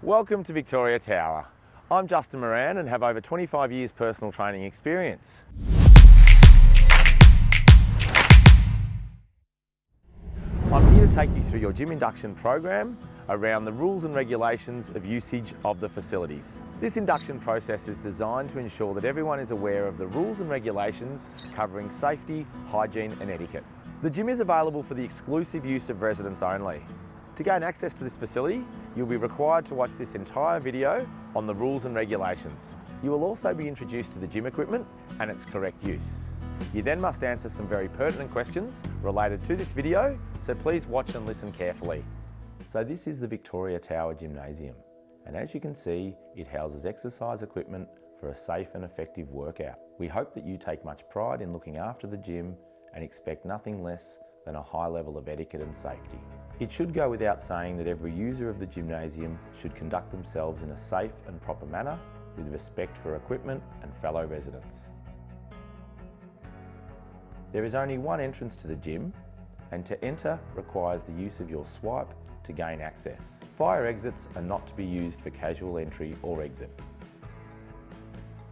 Welcome to Victoria Tower. I'm Justin Moran and have over 25 years personal training experience. I'm here to take you through your gym induction program around the rules and regulations of usage of the facilities. This induction process is designed to ensure that everyone is aware of the rules and regulations covering safety, hygiene and etiquette. The gym is available for the exclusive use of residents only. To gain access to this facility, you'll be required to watch this entire video on the rules and regulations. You will also be introduced to the gym equipment and its correct use. You then must answer some very pertinent questions related to this video, so please watch and listen carefully. So this is the Victoria Tower Gymnasium, and as you can see, it houses exercise equipment for a safe and effective workout. We hope that you take much pride in looking after the gym and expect nothing less than a high level of etiquette and safety. It should go without saying that every user of the gymnasium should conduct themselves in a safe and proper manner with respect for equipment and fellow residents. There is only one entrance to the gym, and to enter requires the use of your swipe to gain access. Fire exits are not to be used for casual entry or exit.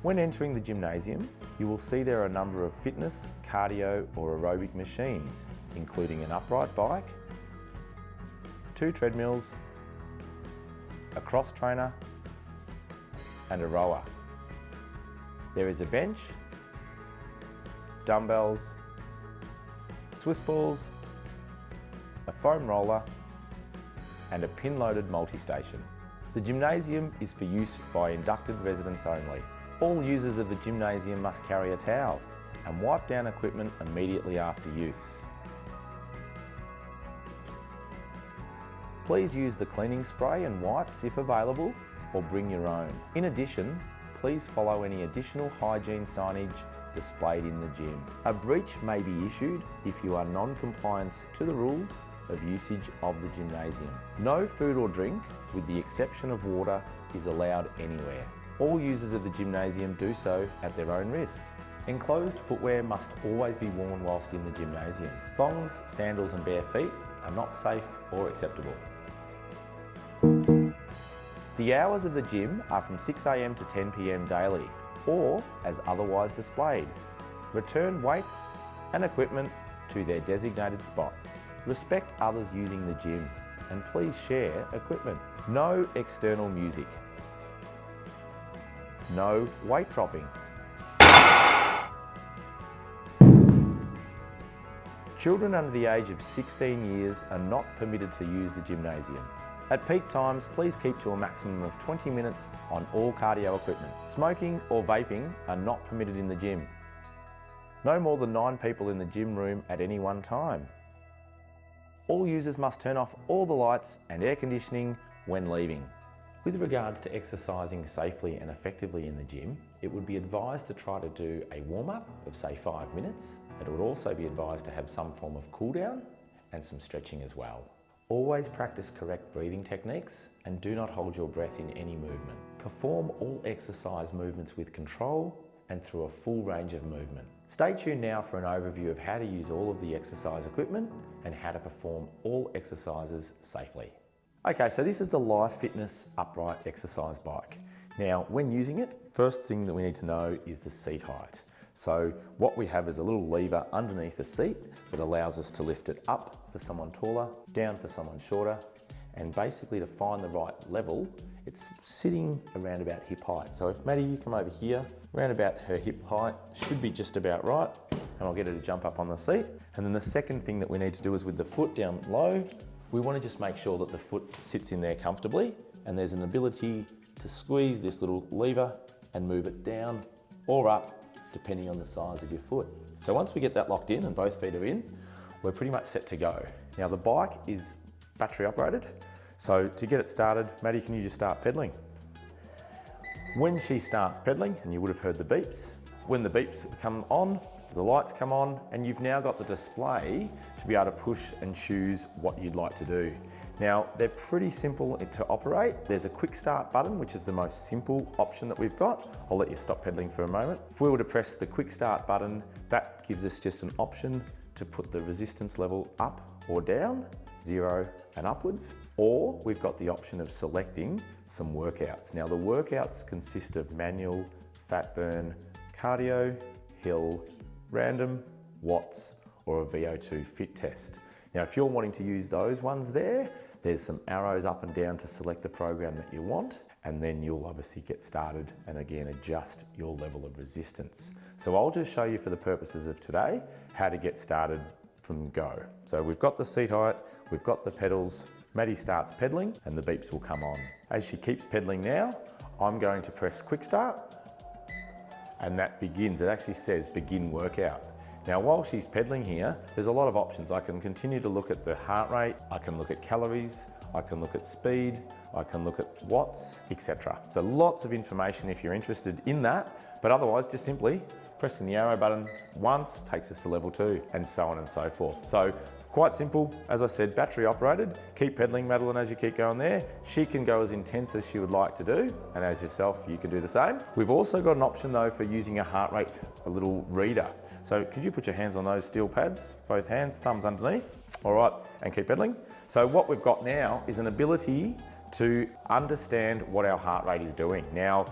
When entering the gymnasium, you will see there are a number of fitness, cardio or aerobic machines, including an upright bike, 2 treadmills, a cross trainer and a rower. There is a bench, dumbbells, Swiss balls, a foam roller and a pin-loaded multi-station. The gymnasium is for use by inducted residents only. All users of the gymnasium must carry a towel and wipe down equipment immediately after use. Please use the cleaning spray and wipes if available, or bring your own. In addition, please follow any additional hygiene signage displayed in the gym. A breach may be issued if you are non-compliant to the rules of usage of the gymnasium. No food or drink, with the exception of water, is allowed anywhere. All users of the gymnasium do so at their own risk. Enclosed footwear must always be worn whilst in the gymnasium. Thongs, sandals and bare feet are not safe or acceptable. The hours of the gym are from 6 AM to 10 PM daily, or as otherwise displayed. Return weights and equipment to their designated spot. Respect others using the gym, and please share equipment. No external music. No weight dropping. Children under the age of 16 years are not permitted to use the gymnasium. At peak times, please keep to a maximum of 20 minutes on all cardio equipment. Smoking or vaping are not permitted in the gym. No more than 9 people in the gym room at any one time. All users must turn off all the lights and air conditioning when leaving. With regards to exercising safely and effectively in the gym, it would be advised to try to do a warm-up of say 5 minutes. It would also be advised to have some form of cool down and some stretching as well. Always practice correct breathing techniques and do not hold your breath in any movement. Perform all exercise movements with control and through a full range of movement. Stay tuned now for an overview of how to use all of the exercise equipment and how to perform all exercises safely. Okay, so this is the Life Fitness upright exercise bike. Now, when using it, first thing that we need to know is the seat height. So what we have is a little lever underneath the seat that allows us to lift it up for someone taller, down for someone shorter, and basically to find the right level, it's sitting around about hip height. So if Maddie, you come over here, around about her hip height, should be just about right, and I'll get her to jump up on the seat. And then the second thing that we need to do is with the foot down low, we want to just make sure that the foot sits in there comfortably, and there's an ability to squeeze this little lever and move it down or up, depending on the size of your foot. So once we get that locked in and both feet are in, we're pretty much set to go. Now the bike is battery operated, so to get it started, Maddie, can you just start pedaling? When she starts pedaling, and you would have heard the beeps, when the beeps come on, the lights come on, and you've now got the display to be able to push and choose what you'd like to do. Now, they're pretty simple to operate. There's a quick start button, which is the most simple option that we've got. I'll let you stop pedaling for a moment. If we were to press the quick start button, that gives us just an option to put the resistance level up or down, 0 and upwards. Or we've got the option of selecting some workouts. Now the workouts consist of manual, fat burn, cardio, hill, random, watts, or a VO2 fit test. Now if you're wanting to use those ones there's some arrows up and down to select the program that you want, and then you'll obviously get started and again adjust your level of resistance. So I'll just show you for the purposes of today how to get started from go. So we've got the seat height, we've got the pedals. Maddie starts pedaling and the beeps will come on. As she keeps pedaling now, I'm going to press quick start and that begins. It actually says begin workout. Now while she's pedaling here, there's a lot of options. I can continue to look at the heart rate, I can look at calories, I can look at speed, I can look at watts, etc. So lots of information if you're interested in that, but otherwise just simply pressing the arrow button once takes us to level 2 and so on and so forth. So quite simple, as I said, battery operated. Keep pedaling, Madeline, as you keep going there. She can go as intense as she would like to do, and as yourself, you can do the same. We've also got an option though for using a heart rate, a little reader. So could you put your hands on those steel pads, both hands, thumbs underneath. All right, and keep pedaling. So what we've got now is an ability to understand what our heart rate is doing. Now,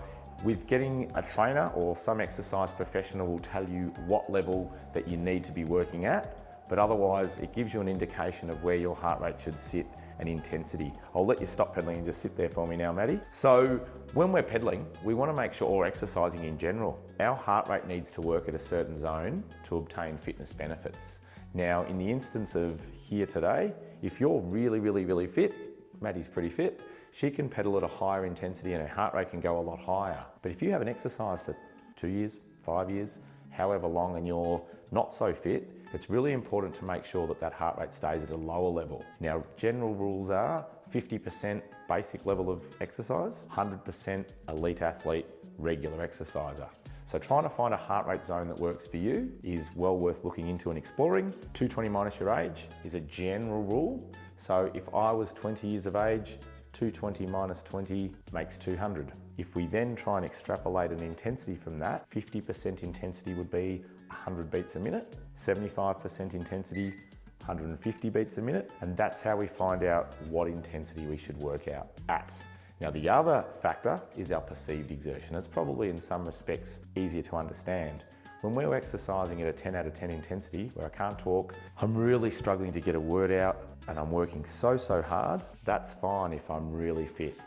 with getting a trainer or some exercise professional will tell you what level that you need to be working at, but otherwise it gives you an indication of where your heart rate should sit and intensity. I'll let you stop pedaling and just sit there for me now, Maddie. So when we're pedaling, we want to make sure, or exercising in general, our heart rate needs to work at a certain zone to obtain fitness benefits. Now, in the instance of here today, if you're really fit, Maddie's pretty fit, she can pedal at a higher intensity and her heart rate can go a lot higher. But if you haven't exercised for 2 years, 5 years, however long, and you're not so fit, it's really important to make sure that that heart rate stays at a lower level. Now, general rules are 50% basic level of exercise, 100% elite athlete, regular exerciser. So trying to find a heart rate zone that works for you is well worth looking into and exploring. 220 minus your age is a general rule. So if I was 20 years of age, 220 minus 20 makes 200. If we then try and extrapolate an intensity from that, 50% intensity would be 100 beats a minute, 75% intensity, 150 beats a minute, and that's how we find out what intensity we should work out at. Now the other factor is our perceived exertion. It's probably in some respects easier to understand. When we're exercising at a 10 out of 10 intensity, where I can't talk, I'm really struggling to get a word out and I'm working so hard, that's fine if I'm really fit.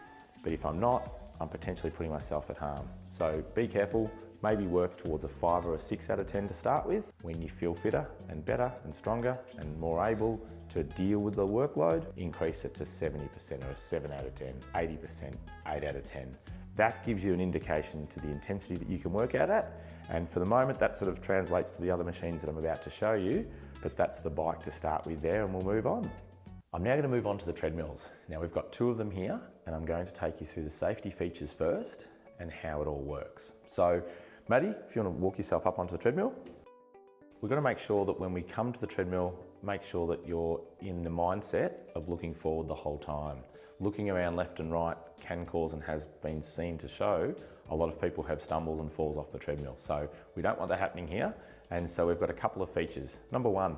But if I'm not, I'm potentially putting myself at harm. So be careful, maybe work towards a 5 or a 6 out of 10 to start with. When you feel fitter and better and stronger and more able to deal with the workload, increase it to 70% or a 7 out of 10, 80%, 8 out of 10. That gives you an indication to the intensity that you can work out at. And for the moment, that sort of translates to the other machines that I'm about to show you, but that's the bike to start with there, and we'll move on. I'm now going to move on to the treadmills. Now we've got 2 of them here, and I'm going to take you through the safety features first and how it all works. So, Maddie, if you want to walk yourself up onto the treadmill, we've got to make sure that when we come to the treadmill, make sure that you're in the mindset of looking forward the whole time. Looking around left and right can cause, and has been seen to show, a lot of people have stumbles and falls off the treadmill. So we don't want that happening here. And so we've got a couple of features. Number 1,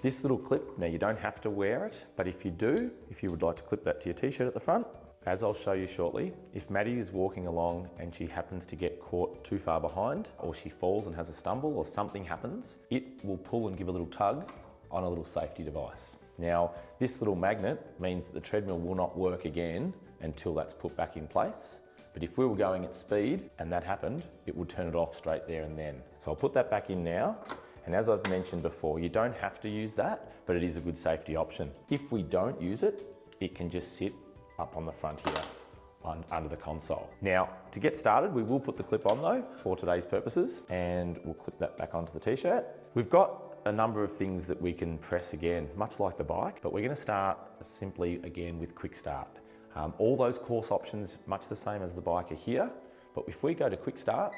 this little clip. Now you don't have to wear it, but if you do, if you would like to clip that to your t-shirt at the front, as I'll show you shortly, if Maddie is walking along and she happens to get caught too far behind, or she falls and has a stumble, or something happens, it will pull and give a little tug on a little safety device. Now, this little magnet means that the treadmill will not work again until that's put back in place. But if we were going at speed and that happened, it would turn it off straight there and then. So I'll put that back in now. And as I've mentioned before, you don't have to use that, but it is a good safety option. If we don't use it, it can just sit up on the front here under the console. Now, to get started, we will put the clip on though for today's purposes, and we'll clip that back onto the t-shirt. We've got a number of things that we can press again, much like the bike, but we're going to start simply again with quick start. All those course options, much the same as the bike, are here, but if we go to quick start,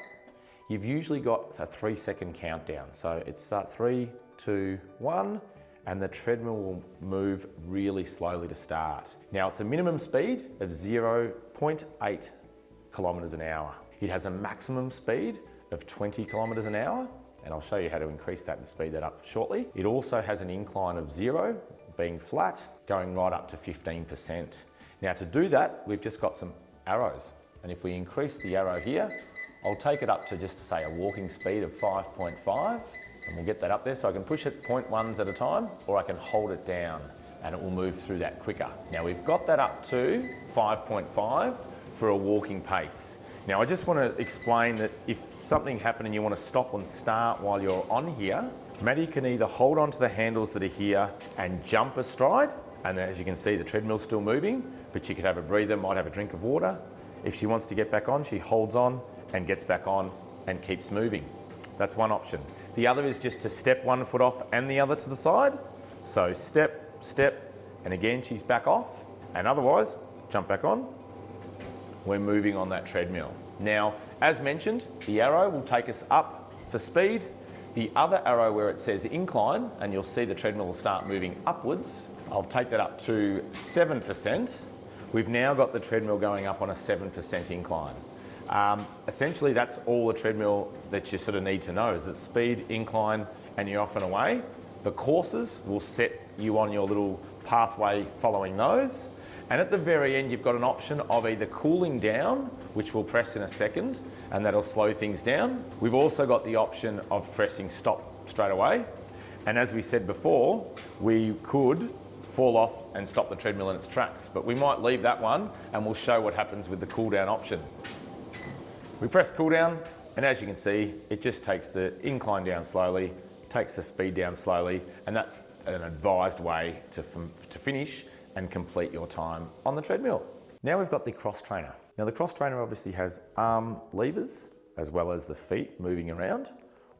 you've usually got a 3-second countdown. So it's start 3, 2, 1, and the treadmill will move really slowly to start. Now it's a minimum speed of 0.8 kilometers an hour. It has a maximum speed of 20 kilometers an hour, and I'll show you how to increase that and speed that up shortly. It also has an incline of 0, being flat, going right up to 15%. Now to do that, we've just got some arrows. And if we increase the arrow here, I'll take it up to just to say a walking speed of 5.5, and we'll get that up there. So I can push it 0.1s at a time, or I can hold it down and it will move through that quicker. Now we've got that up to 5.5 for a walking pace. Now I just want to explain that if something happened and you want to stop and start while you're on here, Maddie can either hold on to the handles that are here and jump astride, and as you can see the treadmill's still moving, but she could have a breather, might have a drink of water. If she wants to get back on, she holds on and gets back on and keeps moving. That's one option. The other is just to step one foot off and the other to the side. So step, step, and again she's back off, and otherwise jump back on. We're moving on that treadmill. Now, as mentioned, the arrow will take us up for speed. The other arrow where it says incline, and you'll see the treadmill will start moving upwards, I'll take that up to 7%. We've now got the treadmill going up on a 7% incline. Essentially, that's all the treadmill that you sort of need to know, is that speed, incline, and you're off and away. The courses will set you on your little pathway following those. And at the very end, you've got an option of either cooling down, which we'll press in a second, and that'll slow things down. We've also got the option of pressing stop straight away. And as we said before, we could fall off and stop the treadmill in its tracks, but we might leave that one and we'll show what happens with the cool down option. We press cool down, and as you can see, it just takes the incline down slowly, takes the speed down slowly, and that's an advised way to finish and complete your time on the treadmill. Now we've got the cross trainer. Now the cross trainer obviously has arm levers as well as the feet moving around,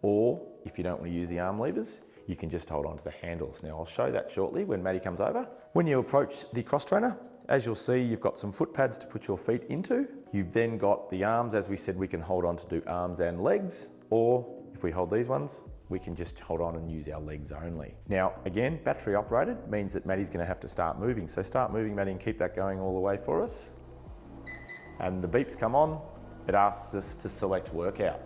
or if you don't want to use the arm levers, you can just hold on to the handles. Now I'll show that shortly when Maddie comes over. When you approach the cross trainer, as you'll see, you've got some foot pads to put your feet into. You've then got the arms. As we said, we can hold on to do arms and legs, or if we hold these ones, we can just hold on and use our legs only. Now, again, battery operated means that Maddie's gonna have to start moving. So start moving, Maddie, and keep that going all the way for us. And the beeps come on. It asks us to select workout.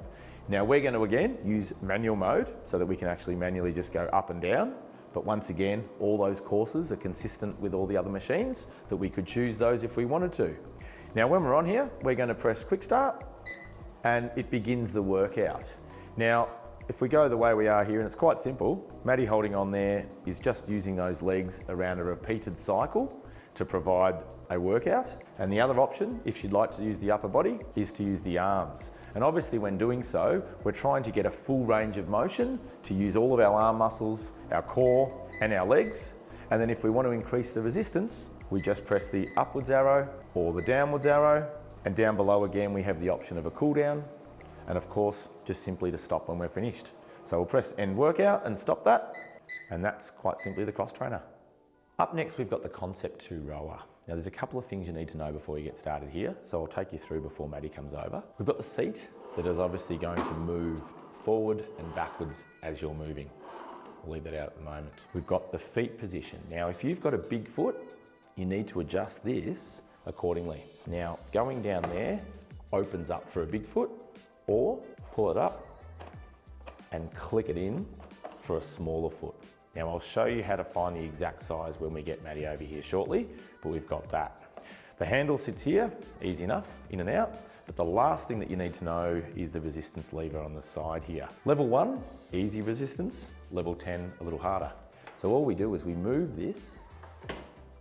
Now we're going to again use manual mode so that we can actually manually just go up and down. But once again, all those courses are consistent with all the other machines, that we could choose those if we wanted to. Now when we're on here, we're going to press quick start and it begins the workout. Now, if we go the way we are here, and it's quite simple, Maddie holding on there is just using those legs around a repeated cycle to provide a workout. And the other option, if she'd like to use the upper body, is to use the arms. And obviously when doing so, we're trying to get a full range of motion to use all of our arm muscles, our core, and our legs. And then if we want to increase the resistance, we just press the upwards arrow or the downwards arrow. And down below again, we have the option of a cool down. And of course, just simply to stop when we're finished. So we'll press end workout and stop that. And that's quite simply the cross trainer. Up next, we've got the Concept 2 rower. Now there's a couple of things you need to know before you get started here, so I'll take you through before Maddie comes over. We've got the seat that is obviously going to move forward and backwards as you're moving. We'll leave that out at the moment. We've got the feet position. Now if you've got a big foot, you need to adjust this accordingly. Now going down there opens up for a big foot, or pull it up and click it in for a smaller foot. Now I'll show you how to find the exact size when we get Maddie over here shortly, but we've got that. The handle sits here, easy enough, in and out, but the last thing that you need to know is the resistance lever on the side here. Level 1, easy resistance. Level 10, a little harder. So all we do is we move this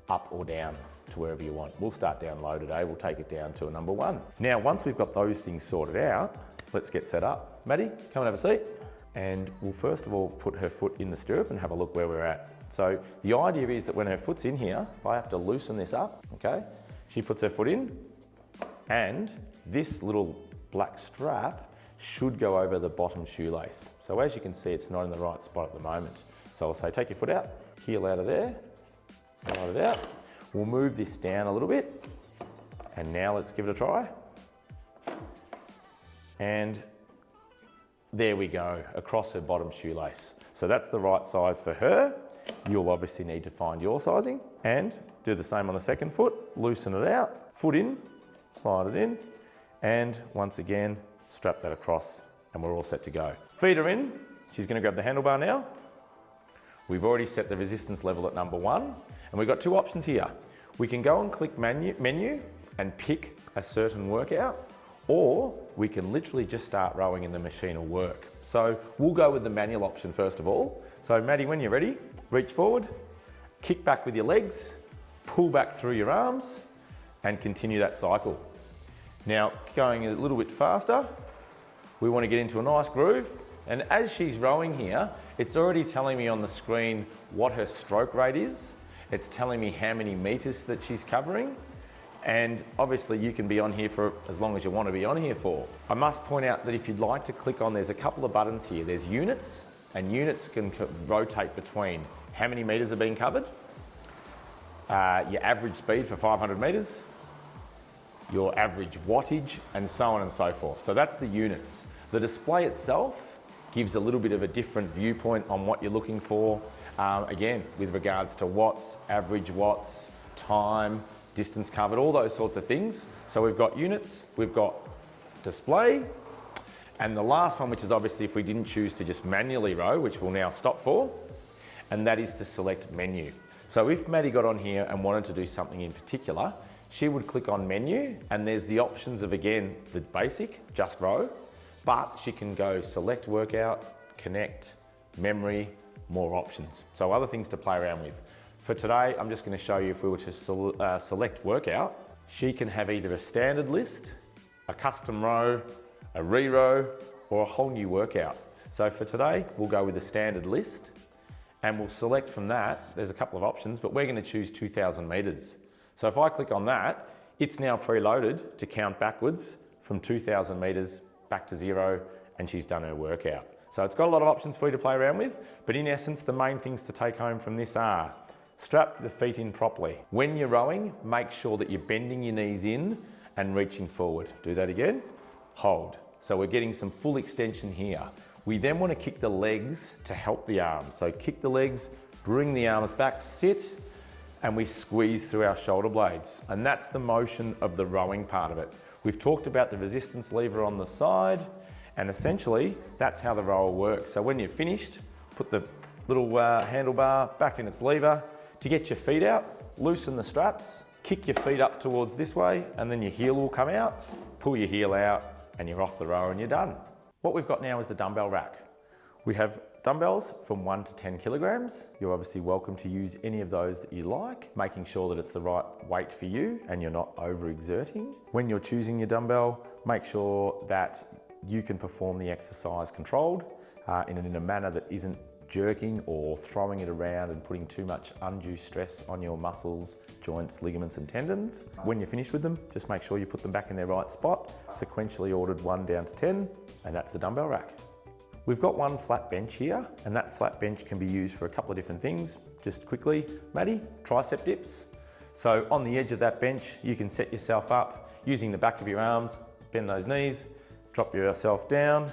up or down to wherever you want. We'll start down low today, we'll take it down to a number 1. Now once we've got those things sorted out, let's get set up. Maddie, come and have a seat. And we'll first of all put her foot in the stirrup and have a look where we're at. So the idea is that when her foot's in here, I have to loosen this up, okay? She puts her foot in, and this little black strap should go over the bottom shoelace. So as you can see, it's not in the right spot at the moment. So I'll say, take your foot out, heel out of there, slide it out. We'll move this down a little bit, and now let's give it a try. And there we go, across her bottom shoelace. So that's the right size for her. You'll obviously need to find your sizing and do the same on the second foot. Loosen it out, foot in, slide it in, and once again, strap that across and we're all set to go. Feet are in. She's gonna grab the handlebar now. We've already set the resistance level at number 1. And we've got two options here. We can go and click menu and pick a certain workout, or we can literally just start rowing and the machine will work. So we'll go with the manual option first of all. So Maddie, when you're ready, reach forward, kick back with your legs, pull back through your arms, and continue that cycle. Now, going a little bit faster, we want to get into a nice groove. And as she's rowing here, it's already telling me on the screen what her stroke rate is. It's telling me how many meters that she's covering. And obviously you can be on here for as long as you want to be on here for. I must point out that if you'd like to click on, there's a couple of buttons here. There's units, and units can rotate between how many meters are being covered, your average speed for 500 meters, your average wattage, and so on and so forth. So that's the units. The display itself gives a little bit of a different viewpoint on what you're looking for. Again, with regards to watts, average watts, time, distance covered, all those sorts of things. So we've got units, we've got display, and the last one, which is obviously if we didn't choose to just manually row, which we'll now stop for, and that is to select menu. So if Maddie got on here and wanted to do something in particular, she would click on menu, and there's the options of, again, the basic, just row, but she can go select workout, connect, memory, more options. So other things to play around with. For today, I'm just going to show you if we were to select workout, she can have either a standard list, a custom row, a re-row, or a whole new workout. So for today, we'll go with a standard list, and we'll select from that. There's a couple of options, but we're going to choose 2,000 meters. So if I click on that, it's now preloaded to count backwards from 2,000 meters back to 0, and she's done her workout. So it's got a lot of options for you to play around with, but in essence, the main things to take home from this are: strap the feet in properly. When you're rowing, make sure that you're bending your knees in and reaching forward. Do that again, hold. So we're getting some full extension here. We then want to kick the legs to help the arms. So kick the legs, bring the arms back, sit, and we squeeze through our shoulder blades. And that's the motion of the rowing part of it. We've talked about the resistance lever on the side, and essentially that's how the rower works. So when you're finished, put the little handlebar back in its lever. To get your feet out, loosen the straps, kick your feet up towards this way, and then your heel will come out, pull your heel out, and you're off the rower and you're done. What we've got now is the dumbbell rack. We have dumbbells from 1 to 10 kilograms. You're obviously welcome to use any of those that you like, making sure that it's the right weight for you and you're not overexerting. When you're choosing your dumbbell, make sure that you can perform the exercise controlled in a manner that isn't jerking or throwing it around and putting too much undue stress on your muscles, joints, ligaments and tendons. When you're finished with them, just make sure you put them back in their right spot, sequentially ordered 1 down to 10, and that's the dumbbell rack. We've got one flat bench here, and that flat bench can be used for a couple of different things. Just quickly, Maddie, tricep dips. So on the edge of that bench, you can set yourself up using the back of your arms, bend those knees, drop yourself down,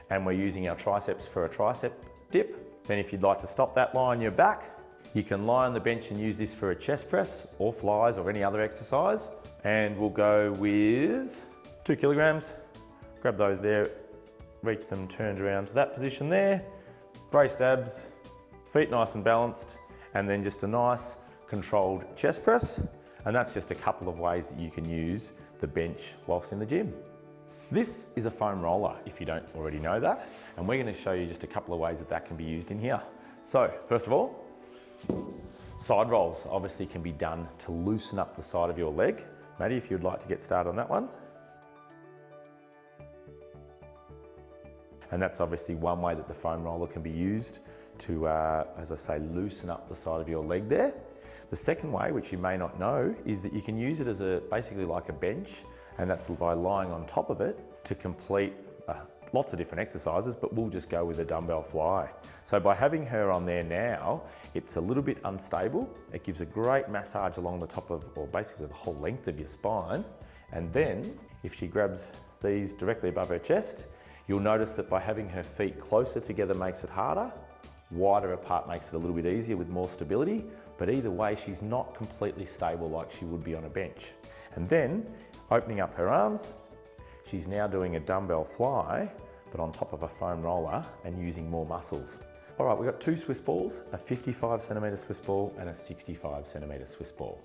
and we're using our triceps for a tricep dip. Then if you'd like to stop that, lie on your back. You can lie on the bench and use this for a chest press or flies or any other exercise. And we'll go with 2 kilograms. Grab those there, reach them turned around to that position there. Braced abs, feet nice and balanced, and then just a nice controlled chest press. And that's just a couple of ways that you can use the bench whilst in the gym. This is a foam roller, if you don't already know that, and we're going to show you just a couple of ways that that can be used in here. So, first of all, side rolls obviously can be done to loosen up the side of your leg. Maddie, if you'd like to get started on that one. And that's obviously one way that the foam roller can be used to, as I say, loosen up the side of your leg there. The second way, which you may not know, is that you can use it as basically like a bench, and that's by lying on top of it to complete lots of different exercises, but we'll just go with a dumbbell fly. So by having her on there now, it's a little bit unstable. It gives a great massage along the top of, or basically the whole length of your spine. And then if she grabs these directly above her chest, you'll notice that by having her feet closer together makes it harder, wider apart makes it a little bit easier with more stability, but either way, she's not completely stable like she would be on a bench. And then opening up her arms, she's now doing a dumbbell fly, but on top of a foam roller and using more muscles. All right, we've got two Swiss balls, a 55 centimetre Swiss ball and a 65 centimetre Swiss ball.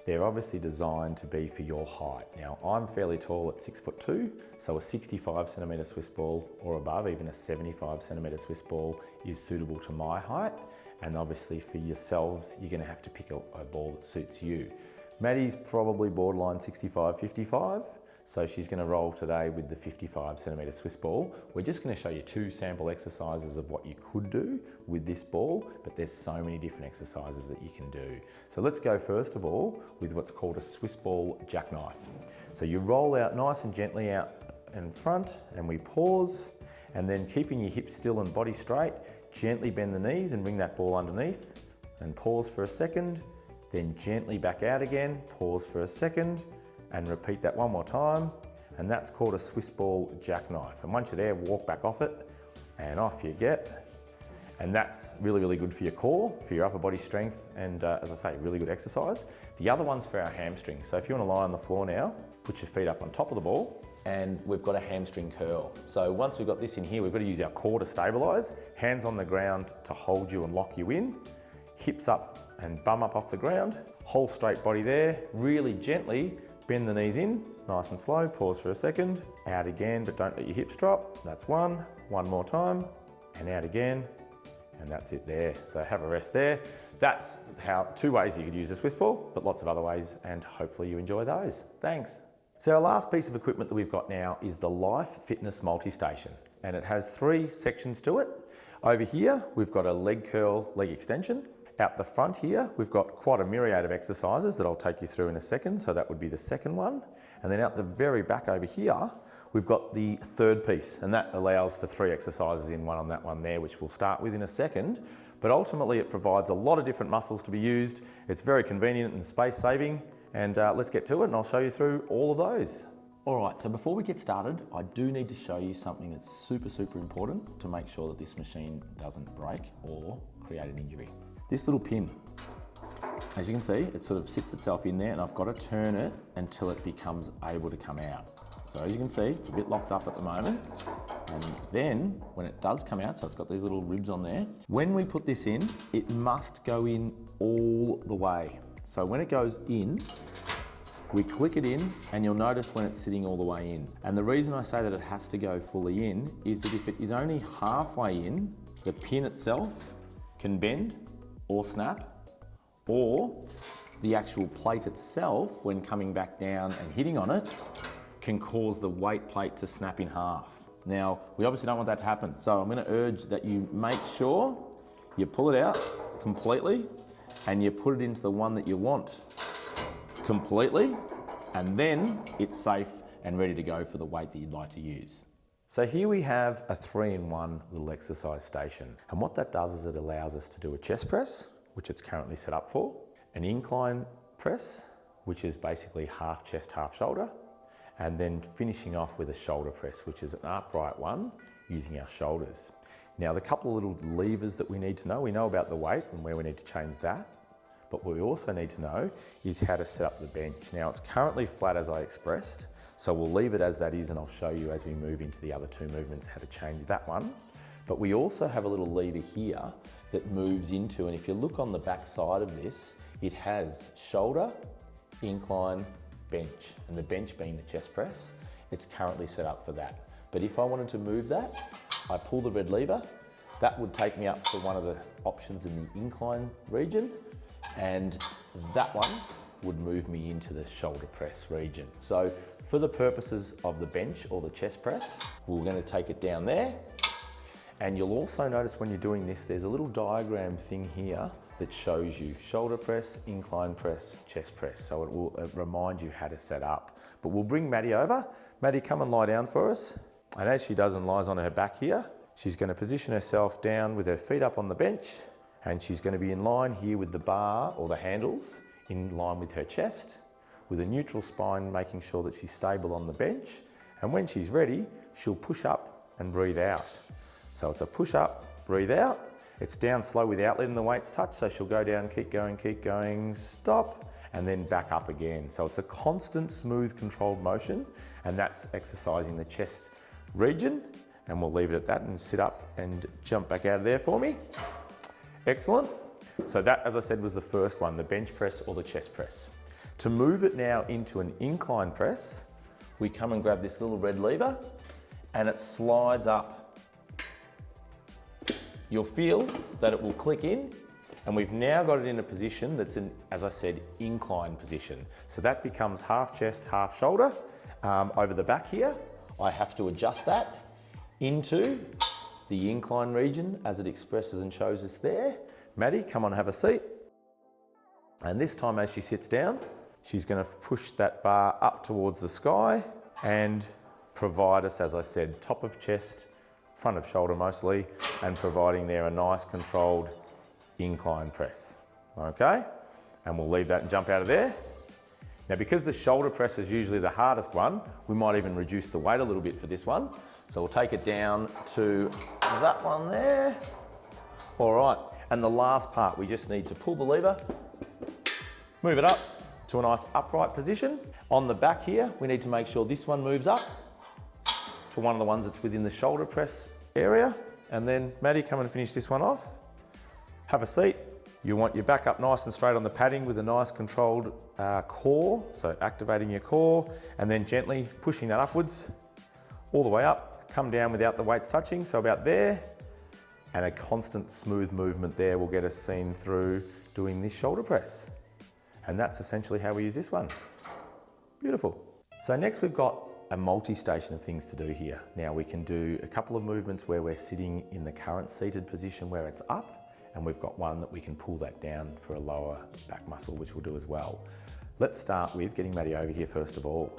They're obviously designed to be for your height. Now, I'm fairly tall at 6'2", so a 65 centimetre Swiss ball or above, even a 75 centimetre Swiss ball is suitable to my height. And obviously for yourselves, you're gonna have to pick a ball that suits you. Maddie's probably borderline 65, 55. So she's going to roll today with the 55 centimetre Swiss ball. We're just going to show you two sample exercises of what you could do with this ball, but there's so many different exercises that you can do. So let's go first of all with what's called a Swiss ball jackknife. So you roll out nice and gently out in front and we pause, and then keeping your hips still and body straight, gently bend the knees and bring that ball underneath and pause for a second, then gently back out again, pause for a second, and repeat that one more time, and that's called a Swiss ball jackknife. And once you're there, walk back off it, and off you get. And that's really, really good for your core, for your upper body strength, and as I say, really good exercise. The other one's for our hamstrings. So if you want to lie on the floor now, put your feet up on top of the ball, and we've got a hamstring curl. So once we've got this in here, we've got to use our core to stabilise, hands on the ground to hold you and lock you in, hips up and bum up off the ground, whole straight body there, really gently bend the knees in, nice and slow, pause for a second, out again, but don't let your hips drop. That's one more time, and out again, and that's it there. So have a rest there. That's how two ways you could use a Swiss ball, but lots of other ways, and hopefully you enjoy those. Thanks. So our last piece of equipment that we've got now is the Life Fitness Multi-Station, and it has three sections to it. Over here, we've got a leg curl, leg extension. Out the front here, we've got quite a myriad of exercises that I'll take you through in a second, so that would be the second one. And then out the very back over here, we've got the third piece, and that allows for three exercises in one on that one there, which we'll start with in a second. But ultimately it provides a lot of different muscles to be used. It's very convenient and space saving, and let's get to it and I'll show you through all of those. All right, so before we get started, I do need to show you something that's super, super important to make sure that this machine doesn't break or create an injury. This little pin, as you can see, it sort of sits itself in there, and I've got to turn it until it becomes able to come out. So as you can see, it's a bit locked up at the moment. And then when it does come out, so it's got these little ribs on there, when we put this in, it must go in all the way. So when it goes in, we click it in, and you'll notice when it's sitting all the way in. And the reason I say that it has to go fully in is that if it is only halfway in, the pin itself can bend or snap, or the actual plate itself, when coming back down and hitting on it, can cause the weight plate to snap in half. Now, we obviously don't want that to happen, so I'm going to urge that you make sure you pull it out completely and you put it into the one that you want completely, and then it's safe and ready to go for the weight that you'd like to use. So here we have a 3-in-1 little exercise station. And what that does is it allows us to do a chest press, which it's currently set up for, an incline press, which is basically half chest, half shoulder, and then finishing off with a shoulder press, which is an upright one using our shoulders. Now, the couple of little levers that we need to know, we know about the weight and where we need to change that, but what we also need to know is how to set up the bench. Now, it's currently flat as I expressed, so we'll leave it as that is, and I'll show you as we move into the other two movements how to change that one. But we also have a little lever here that moves into, and if you look on the back side of this, it has shoulder, incline, bench, and the bench being the chest press. It's currently set up for that. But if I wanted to move that, I pull the red lever, that would take me up to one of the options in the incline region, and that one would move me into the shoulder press region. So for the purposes of the bench or the chest press, we're going to take it down there. And you'll also notice when you're doing this, there's a little diagram thing here that shows you shoulder press, incline press, chest press. So it will remind you how to set up. But we'll bring Maddie over. Maddie, come and lie down for us. And as she does and lies on her back here, she's going to position herself down with her feet up on the bench, and she's going to be in line here with the bar or the handles in line with her chest, with a neutral spine, making sure that she's stable on the bench. And when she's ready, she'll push up and breathe out. So it's a push up, breathe out. It's down slow without letting the weights touch. So she'll go down, keep going, stop, and then back up again. So it's a constant, smooth, controlled motion, and that's exercising the chest region And we'll leave it at that and sit up and jump back out of there for me. Excellent. So that, as I said, was the first one, the bench press or the chest press. To move it now into an incline press, we come and grab this little red lever and it slides up. You'll feel that it will click in, and we've now got it in a position that's in, as I said, incline position. So that becomes half chest, half shoulder. Over the back here, I have to adjust that into the incline region as it expresses and shows us there. Maddie, come on, have a seat. And this time as she sits down, she's going to push that bar up towards the sky and provide us, as I said, top of chest, front of shoulder mostly, and providing there a nice controlled incline press. Okay? And we'll leave that and jump out of there. Now, because the shoulder press is usually the hardest one, we might even reduce the weight a little bit for this one. So we'll take it down to that one there. All right, and the last part, we just need to pull the lever, move it up to a nice upright position. On the back here, we need to make sure this one moves up to one of the ones that's within the shoulder press area. And then Maddie, come and finish this one off. Have a seat. You want your back up nice and straight on the padding with a nice controlled core, so activating your core, and then gently pushing that upwards, all the way up. Come down without the weights touching, so about there, and a constant smooth movement there will get us seen through doing this shoulder press. And that's essentially how we use this one. Beautiful. So next we've got a multi-station of things to do here. Now we can do a couple of movements where we're sitting in the current seated position where it's up, and we've got one that we can pull that down for a lower back muscle, which we'll do as well. Let's start with getting Maddie over here first of all.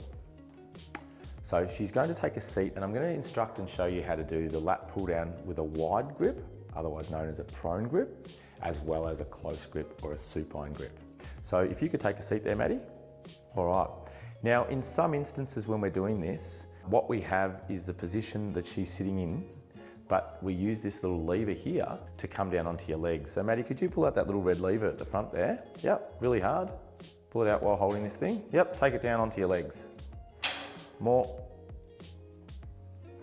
So she's going to take a seat, and I'm going to instruct and show you how to do the lat pull down with a wide grip, otherwise known as a prone grip, as well as a close grip or a supine grip. So if you could take a seat there, Maddie. All right. Now, in some instances when we're doing this, what we have is the position that she's sitting in, but we use this little lever here to come down onto your legs. So Maddie, could you pull out that little red lever at the front there? Yep, really hard. Pull it out while holding this thing. Yep, take it down onto your legs. More.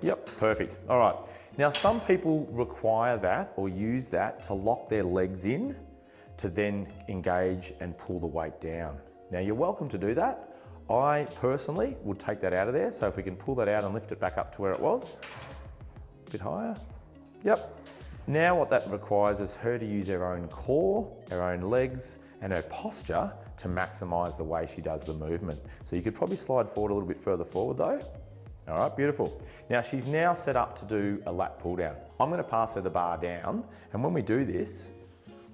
Yep, perfect. All right. Now, some people require that or use that to lock their legs in to then engage and pull the weight down. Now, you're welcome to do that. I personally would take that out of there. So if we can pull that out and lift it back up to where it was, a bit higher. Yep. Now what that requires is her to use her own core, her own legs, and her posture to maximize the way she does the movement. So you could probably slide forward a little bit further forward though. All right, beautiful. Now she's now set up to do a lat pull down. I'm going to pass her the bar down, and when we do this,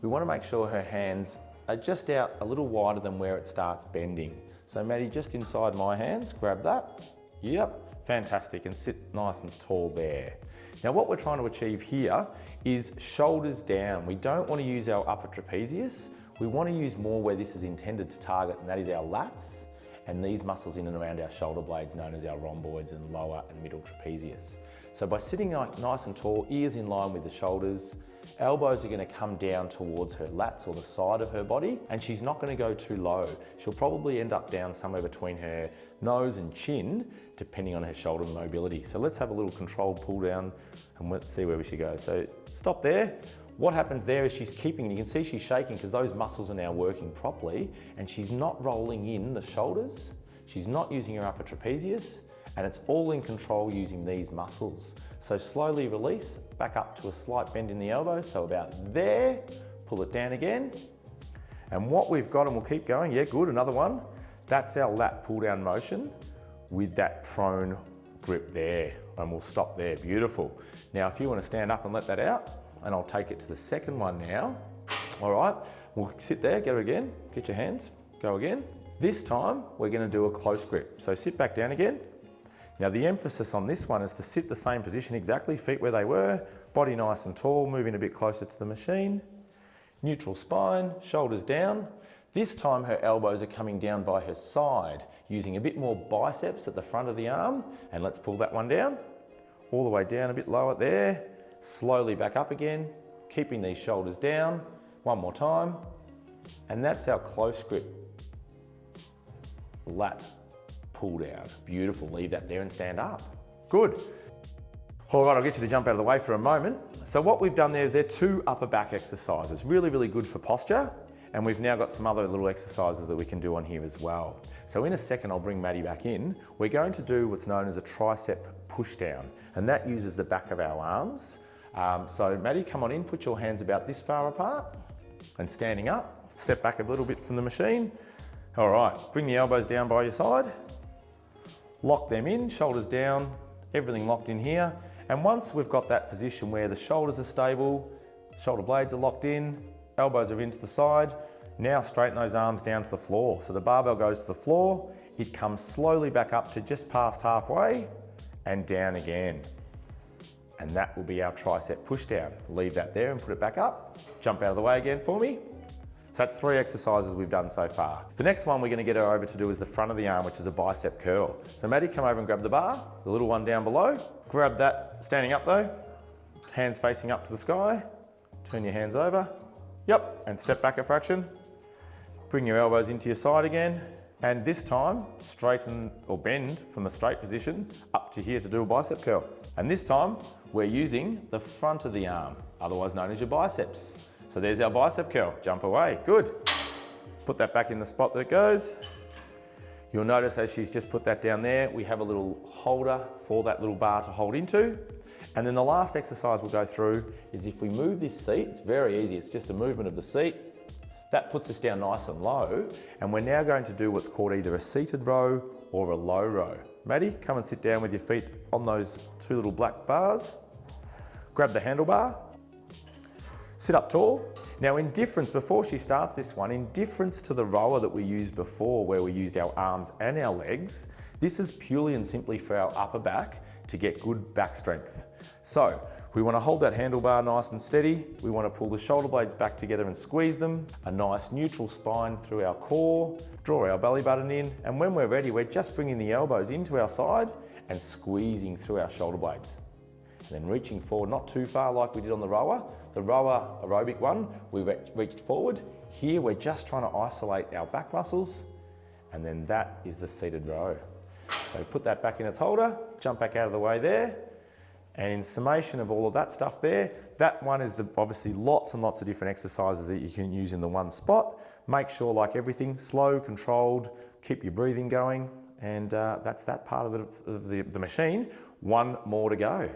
we want to make sure her hands are just out a little wider than where it starts bending. So Maddie, just inside my hands, grab that. Yep, fantastic, and sit nice and tall there. Now what we're trying to achieve here is shoulders down. We don't want to use our upper trapezius. We want to use more where this is intended to target, and that is our lats and these muscles in and around our shoulder blades known as our rhomboids and lower and middle trapezius. So by sitting nice and tall, ears in line with the shoulders, elbows are going to come down towards her lats or the side of her body, and she's not going to go too low. She'll probably end up down somewhere between her nose and chin, depending on her shoulder mobility. So let's have a little controlled pull down and let's see where we should go. So stop there. What happens there is she's keeping, you can see she's shaking because those muscles are now working properly, and she's not rolling in the shoulders. She's not using her upper trapezius, and it's all in control using these muscles. So slowly release, back up to a slight bend in the elbow. So about there, pull it down again. And what we've got, and we'll keep going, yeah, good, another one. That's our lat pull down motion with that prone grip there. And we'll stop there, beautiful. Now, if you want to stand up and let that out, and I'll take it to the second one now. All right, we'll sit there, get it again, get your hands, go again. This time, we're going to do a close grip. So sit back down again. Now the emphasis on this one is to sit the same position exactly, feet where they were, body nice and tall, moving a bit closer to the machine. Neutral spine, shoulders down. This time her elbows are coming down by her side, using a bit more biceps at the front of the arm. And let's pull that one down, all the way down, a bit lower there. Slowly back up again, keeping these shoulders down. One more time. And that's our close grip. Lat pull down. Beautiful, leave that there and stand up. Good. All right, I'll get you to jump out of the way for a moment. So what we've done there is they're 2 upper back exercises, really, really good for posture. And we've now got some other little exercises that we can do on here as well. So in a second, I'll bring Maddie back in. We're going to do what's known as a tricep push down, and that uses the back of our arms. So Maddie, come on in, put your hands about this far apart and standing up. Step back a little bit from the machine. All right, bring the elbows down by your side. Lock them in, shoulders down, everything locked in here. And once we've got that position where the shoulders are stable, shoulder blades are locked in, elbows are into the side, now straighten those arms down to the floor. So the barbell goes to the floor, it comes slowly back up to just past halfway and down again. And that will be our tricep push down. Leave that there and put it back up. Jump out of the way again for me. So that's 3 exercises we've done so far. The next one we're going to get her over to do is the front of the arm, which is a bicep curl. So Maddie, come over and grab the bar, the little one down below. Grab that, standing up though, hands facing up to the sky. Turn your hands over. Yep, and step back a fraction. Bring your elbows into your side again. And this time, straighten or bend from a straight position up to here to do a bicep curl. And this time, we're using the front of the arm, otherwise known as your biceps. So there's our bicep curl, jump away, good. Put that back in the spot that it goes. You'll notice as she's just put that down there, we have a little holder for that little bar to hold into. And then the last exercise we'll go through is if we move this seat, it's very easy, it's just a movement of the seat. That puts us down nice and low, and we're now going to do what's called either a seated row or a low row. Maddie, come and sit down with your feet on those 2 little black bars. Grab the handlebar. Sit up tall. Now in difference, before she starts this one, in difference to the rower that we used before where we used our arms and our legs, this is purely and simply for our upper back to get good back strength. So we want to hold that handlebar nice and steady. We want to pull the shoulder blades back together and squeeze them. A nice neutral spine through our core, draw our belly button in, and when we're ready, we're just bringing the elbows into our side and squeezing through our shoulder blades. And then reaching forward, not too far like we did on the rower. The rower aerobic one, we reached forward. Here, we're just trying to isolate our back muscles, and then that is the seated row. So put that back in its holder, jump back out of the way there, and in summation of all of that stuff there, that one is obviously lots and lots of different exercises that you can use in the one spot. Make sure, like everything, slow, controlled, keep your breathing going, and that's that part of the machine. One more to go.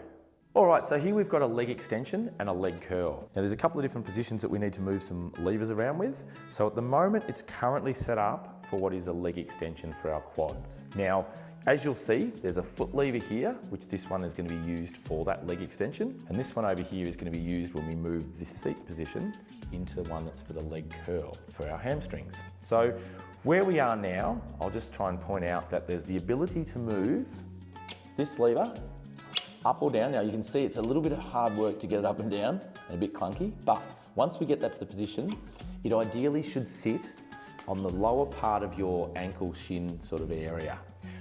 All right, so here we've got a leg extension and a leg curl. Now there's a couple of different positions that we need to move some levers around with. So at the moment, it's currently set up for what is a leg extension for our quads. Now, as you'll see, there's a foot lever here, which this one is going to be used for that leg extension. And this one over here is going to be used when we move this seat position into one that's for the leg curl for our hamstrings. So where we are now, I'll just try and point out that there's the ability to move this lever up or down. Now you can see it's a little bit of hard work to get it up and down and a bit clunky, but once we get that to the position, it ideally should sit on the lower part of your ankle shin sort of area.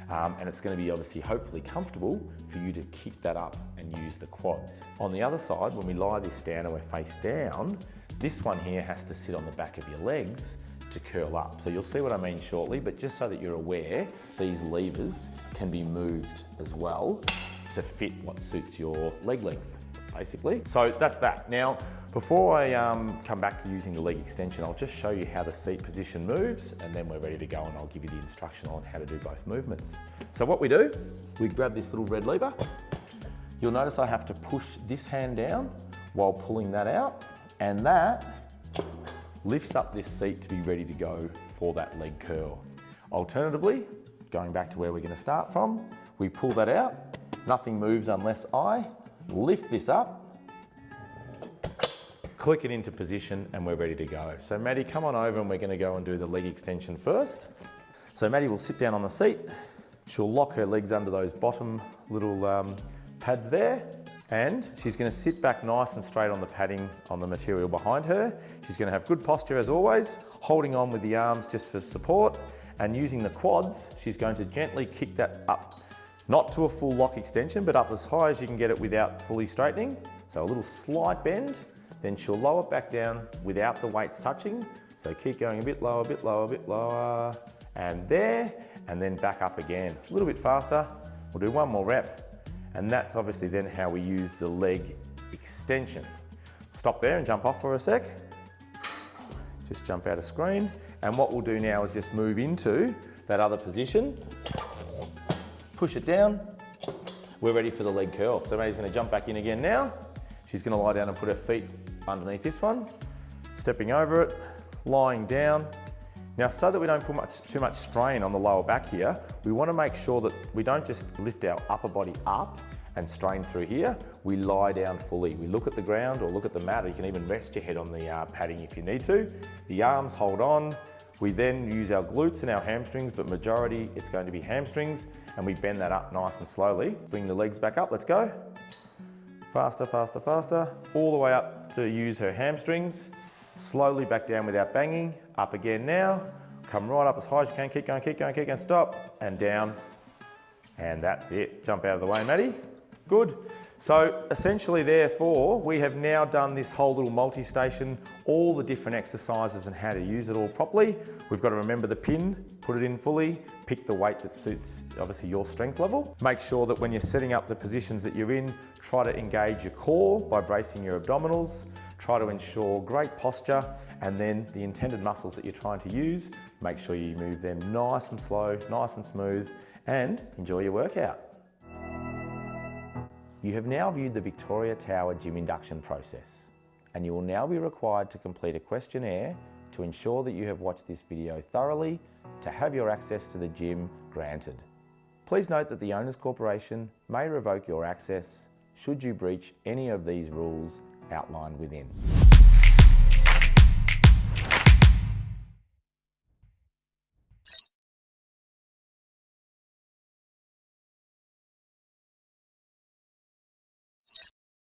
And it's going to be obviously hopefully comfortable for you to kick that up and use the quads. On the other side, when we lie this down and we're face down, this one here has to sit on the back of your legs to curl up. So you'll see what I mean shortly, but just so that you're aware, these levers can be moved as well to fit what suits your leg length, basically. So that's that. Now, before I come back to using the leg extension, I'll just show you how the seat position moves, and then we're ready to go and I'll give you the instruction on how to do both movements. So what we do, we grab this little red lever. You'll notice I have to push this hand down while pulling that out, and that lifts up this seat to be ready to go for that leg curl. Alternatively, going back to where we're going to start from, we pull that out. Nothing moves unless I lift this up, click it into position, and we're ready to go. So Maddie, come on over and we're going to go and do the leg extension first. So Maddie will sit down on the seat. She'll lock her legs under those bottom little pads there, and she's going to sit back nice and straight on the padding on the material behind her. She's going to have good posture as always, holding on with the arms just for support, and using the quads, she's going to gently kick that up. Not to a full lock extension, but up as high as you can get it without fully straightening. So a little slight bend, then she'll lower it back down without the weights touching. So keep going a bit lower, a bit lower, a bit lower, and there, and then back up again. A little bit faster. We'll do one more rep, And that's obviously then how we use the leg extension. Stop there and jump off for a sec. Just jump out of screen. And what we'll do now is just move into that other position. Push it down. We're ready for the leg curl. So Maddie's going to jump back in again now. She's going to lie down and put her feet underneath this one. Stepping over it, lying down. Now, so that we don't put too much strain on the lower back here, we want to make sure that we don't just lift our upper body up and strain through here. We lie down fully. We look at the ground or look at the mat, or you can even rest your head on the padding if you need to. The arms hold on. We then use our glutes and our hamstrings, but majority it's going to be hamstrings, and we bend that up nice and slowly. Bring the legs back up, let's go. Faster, faster, faster. All the way up to use her hamstrings. Slowly back down without banging. Up again now. Come right up as high as you can. Keep going, keep going, keep going. Stop. And down. And that's it. Jump out of the way, Maddie. Good. So essentially, therefore, we have now done this whole little multi-station, all the different exercises and how to use it all properly. We've got to remember the pin, put it in fully, pick the weight that suits obviously your strength level. Make sure that when you're setting up the positions that you're in, try to engage your core by bracing your abdominals. Try to ensure great posture, and then the intended muscles that you're trying to use, make sure you move them nice and slow, nice and smooth, and enjoy your workout. You have now viewed the Victoria Tower gym induction process, and you will now be required to complete a questionnaire to ensure that you have watched this video thoroughly to have your access to the gym granted. Please note that the Owners Corporation may revoke your access should you breach any of these rules outlined within.